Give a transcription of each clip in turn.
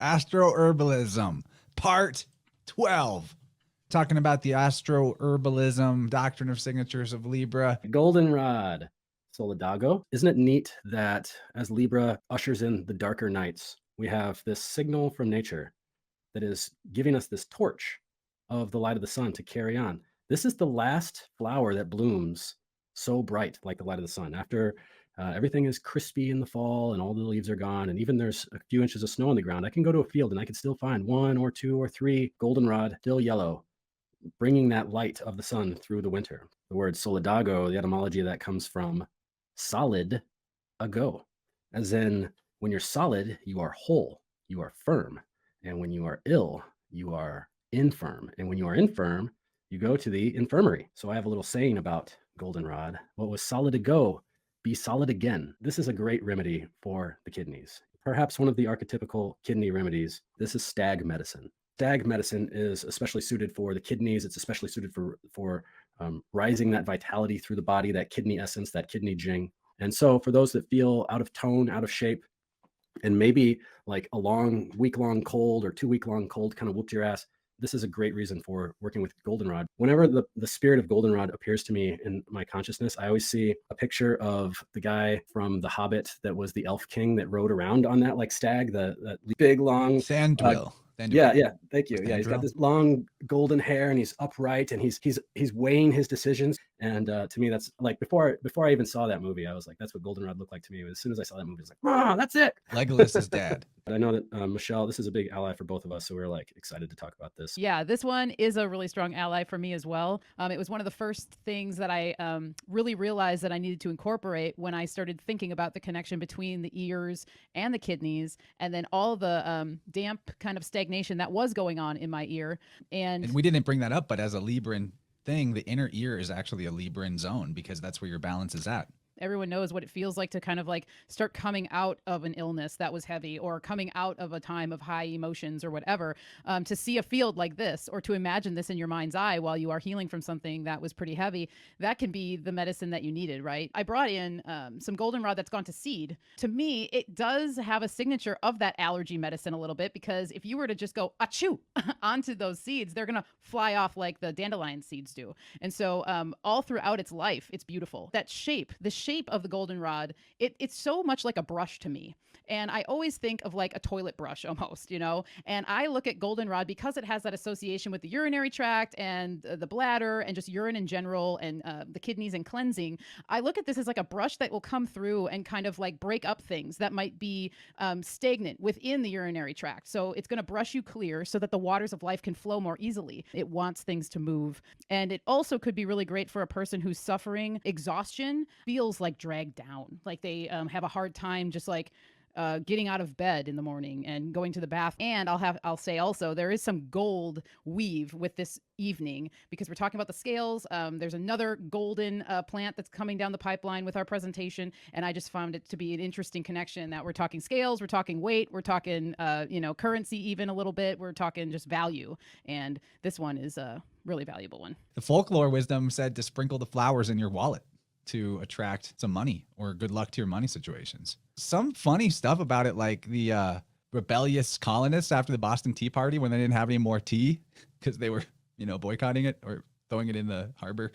Astroherbalism, part 12. Talking about the Astroherbalism doctrine of signatures of Libra. Goldenrod Solidago. Isn't it neat that as Libra ushers in the darker nights, we have this signal from nature that is giving us this torch of the light of the sun to carry on. This is the last flower that blooms so bright like the light of the sun. After everything is crispy in the fall and all the leaves are gone, and even there's a few inches of snow on the ground, I can go to a field and I can still find 1 or 2 or 3 goldenrod still yellow, bringing that light of the sun through the winter. The word solidago, the etymology of that comes from solid ago, as in when you're solid, you are whole, you are firm. And when you are ill, you are infirm. And when you are infirm, you go to the infirmary. So I have a little saying about goldenrod. What was solid ago, be solid again. This is a great remedy for the kidneys. Perhaps one of the archetypical kidney remedies. This is stag medicine. Stag medicine is especially suited for the kidneys. It's especially suited for rising that vitality through the body, that kidney essence, that kidney jing. And so for those that feel out of tone, out of shape, and maybe like a week-long cold or 2-week-long cold kind of whooped your ass, this is a great reason for working with goldenrod. Whenever the spirit of goldenrod appears to me in my consciousness, I always see a picture of the guy from The Hobbit that was the elf king that rode around on that like stag, that big long Sandrill. Yeah, thank you. Yeah, he's got this long golden hair and he's upright and he's weighing his decisions. And to me, that's like before I even saw that movie, I was like, that's what goldenrod looked like to me. As soon as I saw that movie, I was like, that's it. Legolas's dad. But I know that Michelle, this is a big ally for both of us, so we're like excited to talk about this. Yeah, this one is a really strong ally for me as well. It was one of the first things that I really realized that I needed to incorporate when I started thinking about the connection between the ears and the kidneys, and then all the damp kind of stagnation that was going on in my ear. And we didn't bring that up, but as a Libran thing, the inner ear is actually a Libran zone because that's where your balance is at. Everyone knows what it feels like to kind of like start coming out of an illness that was heavy, or coming out of a time of high emotions or whatever. To see a field like this, or to imagine this in your mind's eye while you are healing from something that was pretty heavy, that can be the medicine that you needed, right? I brought in some goldenrod that's gone to seed. To me, it does have a signature of that allergy medicine a little bit, because if you were to just go achoo onto those seeds, they're going to fly off like the dandelion seeds do. And so all throughout its life, it's beautiful. That shape, the shape of the goldenrod, it's so much like a brush to me. And I always think of like a toilet brush almost, and I look at goldenrod because it has that association with the urinary tract and the bladder and just urine in general, and the kidneys and cleansing. I look at this as like a brush that will come through and kind of like break up things that might be stagnant within the urinary tract. So it's going to brush you clear so that the waters of life can flow more easily. It wants things to move. And it also could be really great for a person who's suffering exhaustion, feels like dragged down, like they have a hard time just like getting out of bed in the morning and going to the bath. And I'll say also, there is some gold weave with this evening, because we're talking about the scales. There's another golden plant that's coming down the pipeline with our presentation, and I just found it to be an interesting connection, that we're talking scales, we're talking weight, we're talking currency even a little bit, we're talking just value, and this one is a really valuable one. The folklore wisdom said to sprinkle the flowers in your wallet to attract some money or good luck to your money situations. Some funny stuff about it, like the rebellious colonists after the Boston Tea Party, when they didn't have any more tea because they were, boycotting it or throwing it in the harbor,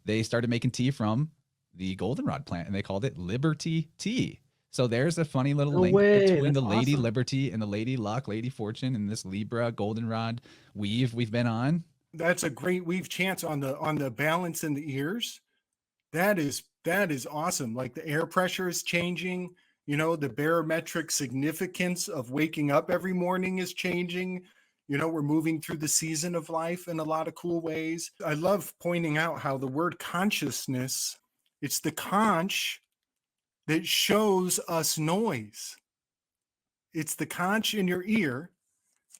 they started making tea from the goldenrod plant, and they called it Liberty Tea. So there's a funny little link between the Lady awesome. Liberty and the Lady Luck, Lady Fortune, and this Libra goldenrod weave we've been on. That's a great weave chance on the balance in the ears. That is awesome. Like the air pressure is changing, the barometric significance of waking up every morning is changing. We're moving through the season of life in a lot of cool ways. I love pointing out how the word consciousness, it's the conch that shows us noise. It's the conch in your ear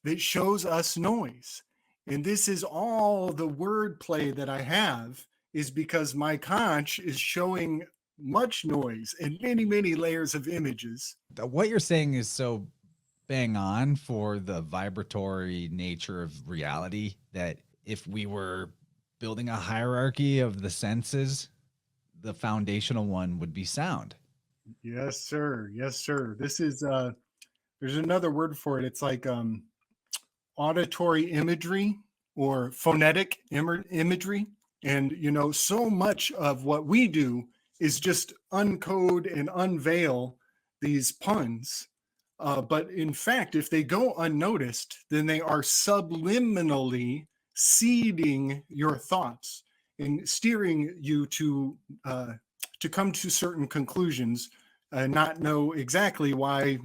that shows us noise. And this is all the wordplay that I have, is because my conch is showing much noise and many, many layers of images. What you're saying is so bang on for the vibratory nature of reality, that if we were building a hierarchy of the senses, the foundational one would be sound. Yes, sir. Yes, sir. This is there's another word for it. It's like auditory imagery or phonetic imagery. And, you know, so much of what we do is just uncode and unveil these puns. But in fact, if they go unnoticed, then they are subliminally seeding your thoughts and steering you to come to certain conclusions and not know exactly why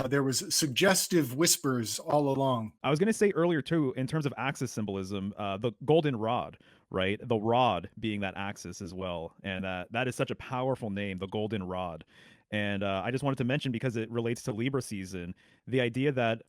there was suggestive whispers all along. I was going to say earlier too, in terms of axis symbolism, the golden rod, right? The rod being that axis as well. And that is such a powerful name, the golden rod. And I just wanted to mention, because it relates to Libra season, the idea that,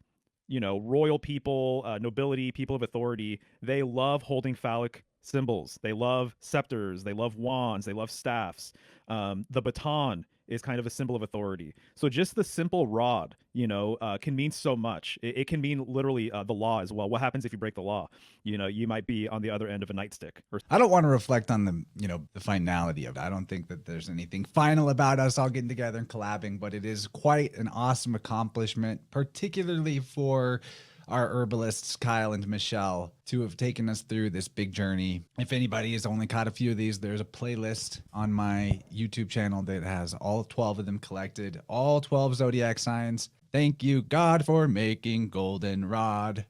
you know, royal people, nobility, people of authority, they love holding phallic symbols. They love scepters. They love wands. They love staffs. The baton is kind of a symbol of authority. So just the simple rod, you know, can mean so much. It can mean literally the law as well. What happens if you break the law? You know, you might be on the other end of a nightstick. I don't want to reflect on the, you know, the finality of it. I don't think that there's anything final about us all getting together and collabing, but it is quite an awesome accomplishment, particularly for our herbalists, Kyle and Michelle, to have taken us through this big journey. If anybody has only caught a few of these, there's a playlist on my YouTube channel that has all 12 of them collected, all 12 zodiac signs. Thank you, God, for making Goldenrod.